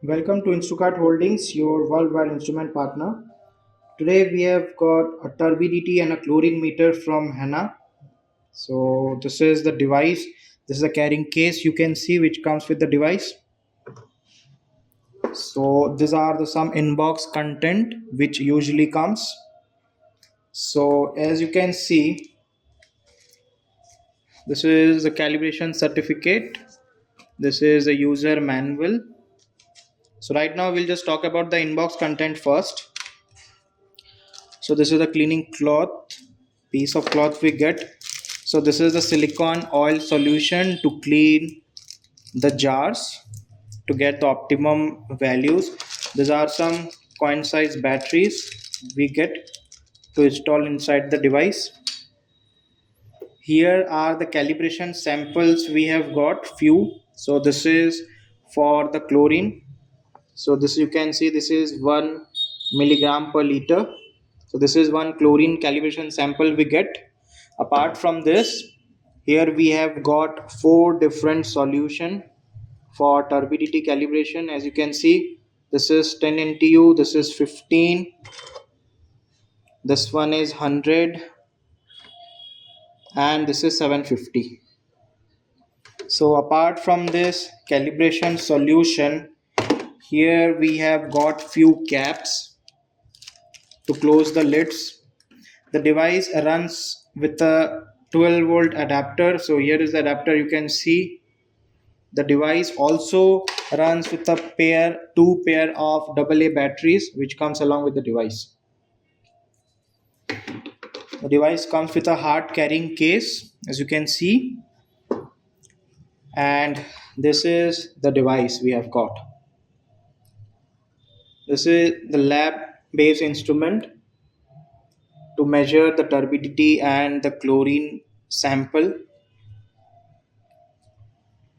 Welcome to Instacart Holdings, your worldwide instrument partner. Today we have got a turbidity and a chlorine meter from Hanna. So this is the device. This is a carrying case you can see which comes with the device. So these are the some inbox content which usually comes. So as you can see, this is the calibration certificate. This is a user manual. So right now we'll just talk about the inbox content first. So this is the cleaning cloth, piece of cloth we get. So this is the silicone oil solution to clean the jars to get the optimum values. These are some coin size batteries we get to install inside the device. Here are the calibration samples we have got few. So this is for the chlorine. So this you can see, this is 1 milligram per liter. So this is one chlorine calibration sample we get. Apart from this, here we have got 4 different solution for turbidity calibration. As you can see, this is 10 NTU, this is 15, this one is 100, and this is 750. So apart from this calibration solution, here we have got few caps to close the lids. The device runs with a 12 volt adapter. So here is the adapter, you can see. The device also runs with a two pair of AA batteries which comes along with the device. The device comes with a hard carrying case, as you can see, and this is the device we have got. This is the lab based instrument to measure the turbidity and the chlorine sample.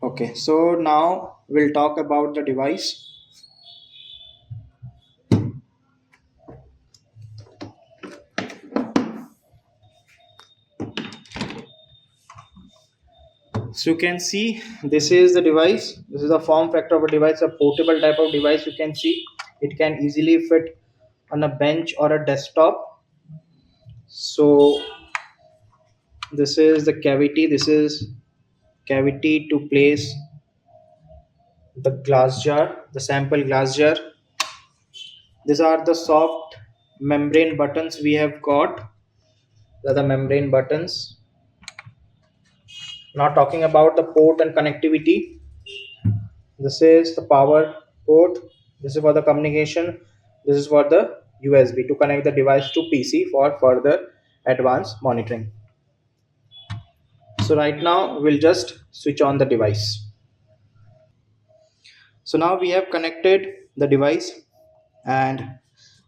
Okay, so now we'll talk about the device. So you can see, this is the device. This is the form factor of a device, a portable type of device. You can see it can easily fit on a bench or a desktop. So this is the cavity. This is cavity to place the glass jar, the sample glass jar. These are the soft membrane buttons we have got. These are the membrane buttons. Now talking about the port and connectivity. This is the power port. This is for the communication. This is for the USB to connect the device to PC for further advanced monitoring. So right now we'll just switch on the device. So now we have connected the device, and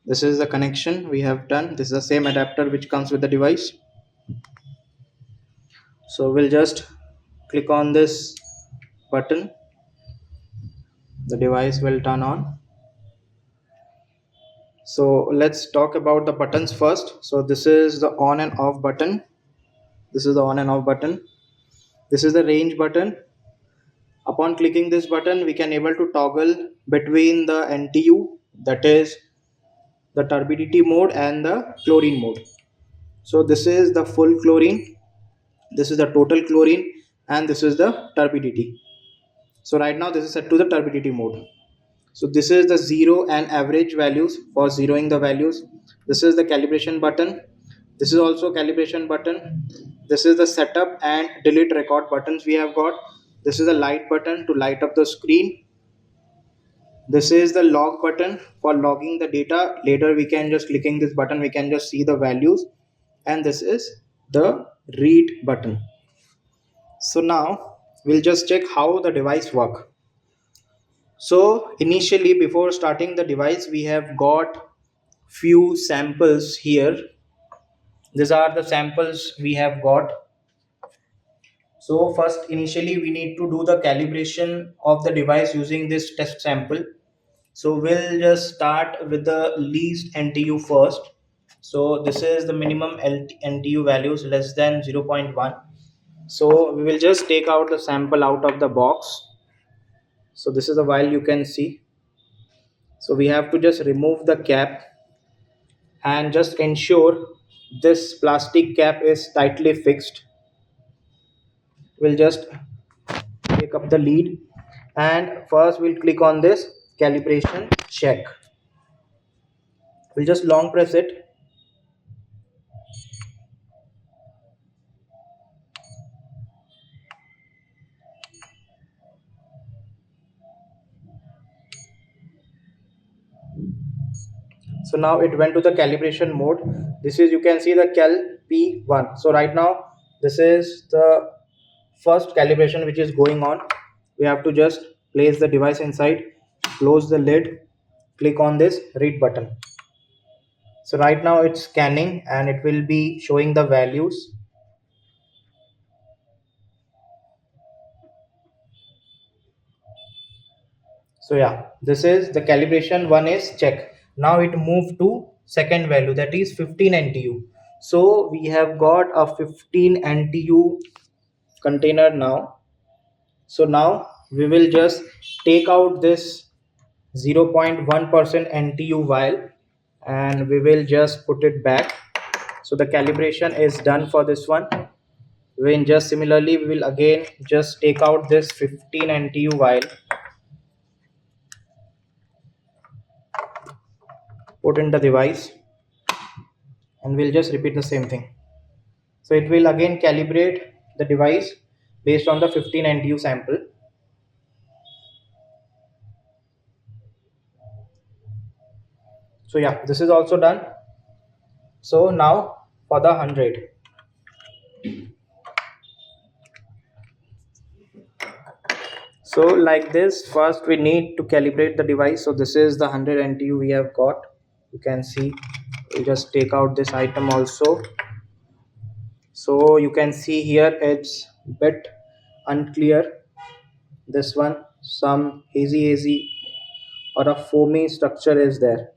this is the connection we have done. This is the same adapter which comes with the device. So we'll just click on this button. The device will turn on. So let's talk about the buttons first. So this is the on and off button. This is the on and off button. This is the range button. Upon clicking this button, we can able to toggle between the NTU, that is the turbidity mode, and the chlorine mode. So this is the full chlorine, this is the total chlorine, and this is the turbidity. So right now this is set to the turbidity mode. So this is the zero and average values for zeroing the values. This is the calibration button. This is also calibration button. This is the setup and delete record buttons we have got. This is the light button to light up the screen. This is the log button for logging the data. Later we can just clicking this button, we can just see the values. And this is the read button. So now we'll just check how the device work. So initially, before starting the device, we have got few samples here. These are the samples we have got. So first, initially we need to do the calibration of the device using this test sample. So we'll just start with the least NTU first. So this is the minimum NTU values less than 0.1. So we will just take out the sample out of the box. So this is the vial you can see. So we have to just remove the cap and just ensure this plastic cap is tightly fixed. We'll just take up the lead and first we'll click on this calibration check. We'll just long press it. So now it went to the calibration mode. This is, you can see the cal p1. So right now this is the first calibration which is going on. We have to just place the device inside, close the lid, click on this read button. So right now it's scanning and it will be showing the values. So yeah, this is the calibration one is check. Now it moved to second value, that is 15 NTU. So we have got a 15 NTU container now. So now we will just take out this 0.1% NTU vial and we will just put it back. So the calibration is done for this one. When just similarly we will again just take out this 15 NTU vial, put in the device, and we'll just repeat the same thing. So it will again calibrate the device based on the 15 NTU sample. So yeah, this is also done. So now for the 100. So like this, first we need to calibrate the device. So this is the 100 NTU we have got. You can see, we'll just take out this item also. So you can see here it's bit unclear. This one, some hazy or a foamy structure is there.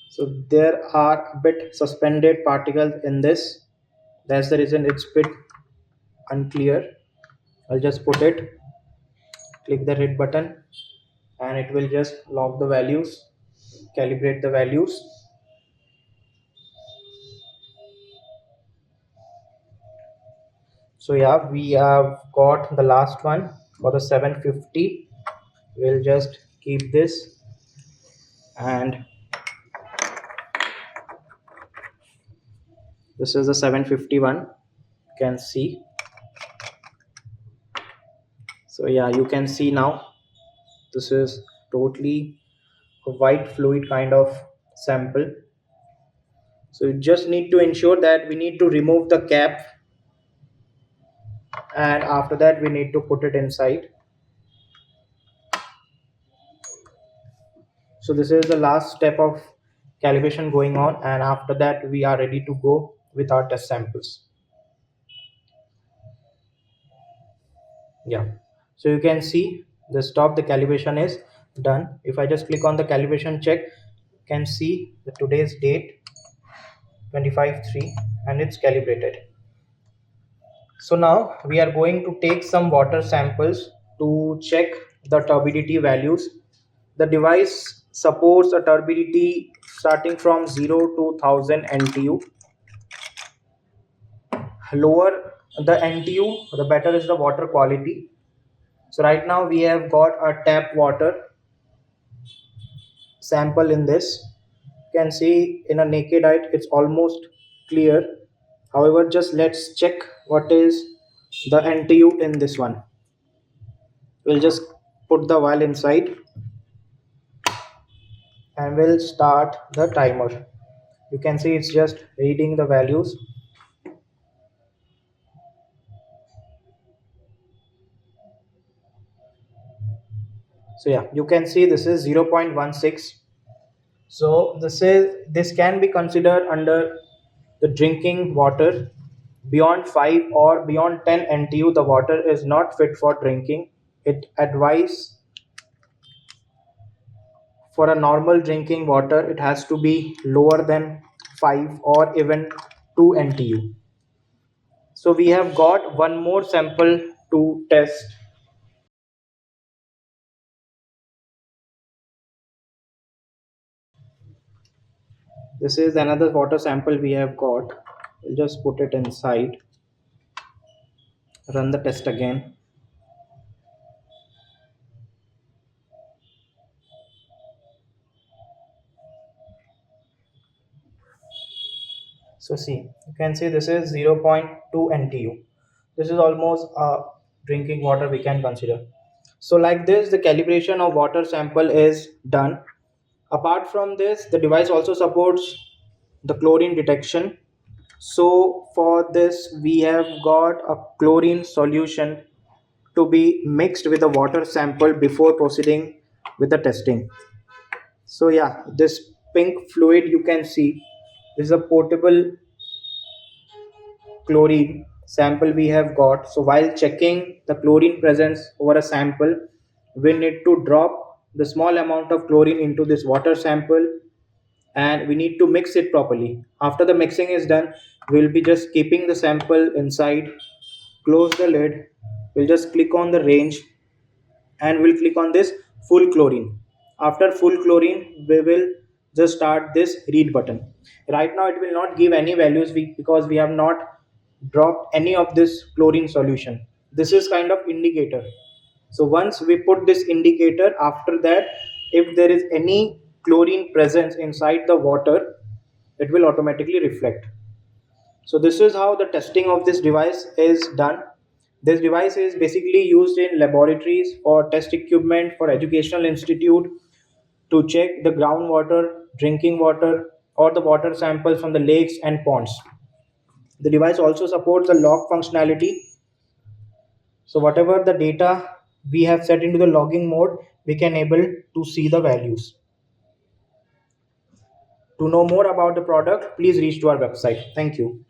So there are a bit suspended particles in this. That's the reason it's bit unclear. I'll just put it, click the red button, and it will just log the values, calibrate the values. So yeah, we have got the last one for the 750. We'll just keep this, and this is the 751. You can see. So yeah, you can see now this is totally a white fluid kind of sample. So you just need to ensure that we need to remove the cap, and after that we need to put it inside. So this is the last step of calibration going on, and after that we are ready to go with our test samples. Yeah, so you can see the stop, the calibration is done. If I just click on the calibration check, you can see the today's date 25/3 and it's calibrated. So now we are going to take some water samples to check the turbidity values. The device supports a turbidity starting from 0 to 1000 NTU. Lower the NTU, the better is the water quality. So right now we have got a tap water sample in this. You can see in a naked eye it's almost clear. However, just let's check what is the NTU in this one. We'll just put the vial inside and we'll start the timer. You can see it's just reading the values. So yeah, you can see this is 0.16. So this can be considered under the drinking water. Beyond 5 or beyond 10 NTU the water is not fit for drinking. It advise for a normal drinking water it has to be lower than 5 or even 2 NTU. So we have got one more sample to test. This is another water sample we have got. We'll just put it inside, run the test again. So see, you can see this is 0.2 NTU. This is almost drinking water we can consider. So like this, the calibration of water sample is done. Apart from this, the device also supports the chlorine detection. So for this, we have got a chlorine solution to be mixed with the water sample before proceeding with the testing. So yeah, this pink fluid you can see is a portable chlorine sample we have got. So while checking the chlorine presence over a sample, we need to drop the small amount of chlorine into this water sample, and we need to mix it properly. After the mixing is done, we'll be just keeping the sample inside, close the lid, we'll just click on the range, and we'll click on this full chlorine. After full chlorine, we will just start this read button. Right now it will not give any values because we have not dropped any of this chlorine solution. This is kind of indicator. So once we put this indicator, after that, if there is any chlorine presence inside the water, it will automatically reflect. So this is how the testing of this device is done. This device is basically used in laboratories, for test equipment, for educational institute, to check the groundwater, drinking water, or the water samples from the lakes and ponds. The device also supports the log functionality. So whatever the data we have set into the logging mode, we can able to see the values. To know more about the product, please reach to our website. Thank you.